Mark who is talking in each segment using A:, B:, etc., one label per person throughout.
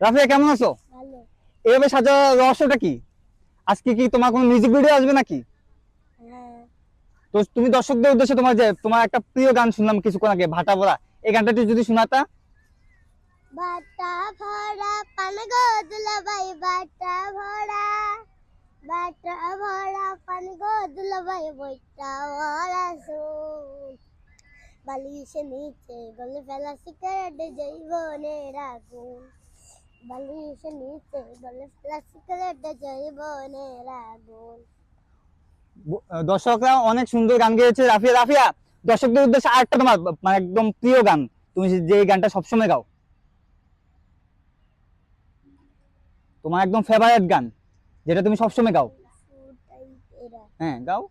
A: রাফিয়া কেমন আছো?
B: ভালো।
A: এভাবে সাজার রহস্যটা কি? আজকে কি তোমার কোনো মিউজিক ভিডিও আসবে নাকি?
B: হ্যাঁ।
A: তো তুমি দর্শকদের উদ্দেশ্যে তোমার একটা প্রিয় গান শুনলাম কিছুক্ষণ আগে, ভাটা ভরা, এই গানটা একটু যদি শোনাতা।
B: বাটা ভরা পান গো দুলাভাই, বাটা ভরা, বাটা ভরা পান গো দুলাভাই, বইটা ভরা সুর। বালিশের নিচে গলে ফেলা সিগারেট জৈবনের আগুন, বালিশের নিচে গলে ফেলা সিগারেট জৈবনের আগুন।
A: দর্শকরা অনেক সুন্দর গান গেয়েছে রাফিয়া। রাফিয়া, দর্শকদের উদ্দেশ্যে আরেকটা তোমার মানে একদম প্রিয় গান, তুমি যে গানটা সবসময় গাও, তোমার একদম ফেভারিট গান যেটা তুমি সবসময় গাও। হ্যাঁ, গাও।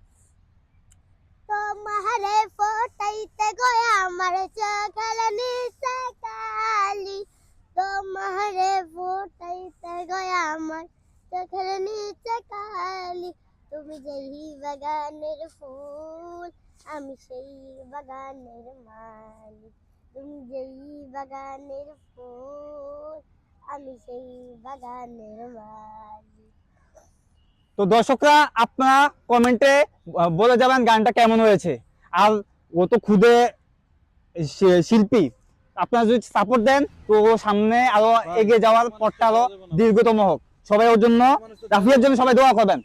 B: তোমারে ফোটাইতে গয়া আমার চোখের নিচে কালি, তোমারে ফোটাইতে গয়া আমার চোখের নিচে কালি। তুমি যেই বাগানের ফুল, আমি সেই বাগানের মালি। তুমি যেই বাগানের ফুল, আমি সেই বাগানের মালি।
A: তো দর্শকরা আপনারা কমেন্টে বলে যাবেন গানটা কেমন হয়েছে। আর ও তো খুদে শিল্পী, আপনারা যদি সাপোর্ট দেন তো ও সামনে আরো এগিয়ে যাওয়ার পথটা আরো দীর্ঘতম হোক। সবাই ওর জন্য, রাফিয়ার জন্য সবাই দোয়া করবেন।